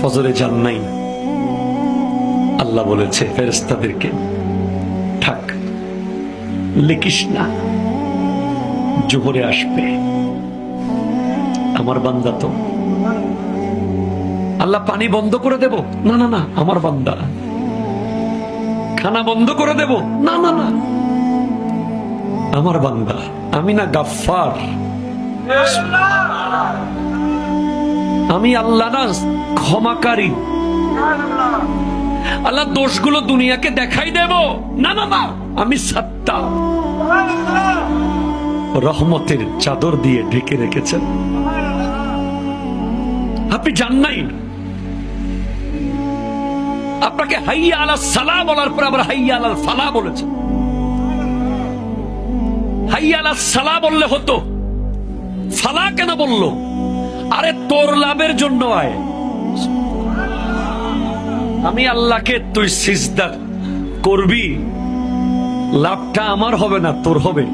ফজরে যান নাই, আল্লাহ বলেছে ফেরেশতাদেরকে থাক, লিখিস না, জোহরে আসবে। আমার বান্দা তো, আল্লাহ পানি বন্ধ করে দেব, না না না, আমার বান্দা। খানা বন্ধ করে দেব, না না না, আমার বান্দা। আমি না গাফফার, আমি আল্লাহ না ক্ষমাকারী। আল্লাহ দোষগুলো দুনিয়াকে দেখাই দেব, না না না, আমি সত্তা। রহমতের চাদর দিয়ে ঢেকে রেখেছেন। আপনি জান নাই, আপনাকে হাইয়া আলাস সালাহ বলার পর আবার হাইয়া আলাল ফালাহ বলেছেন। হাইয়া আলাস সালাহ বললে হতো, ফালাহ কেন বললো? আরে তোর লাভের জন্য আয়। আমি আল্লাহকে তুই সিজদা করবি, লাভটা আমার হবে না, তোর হবে।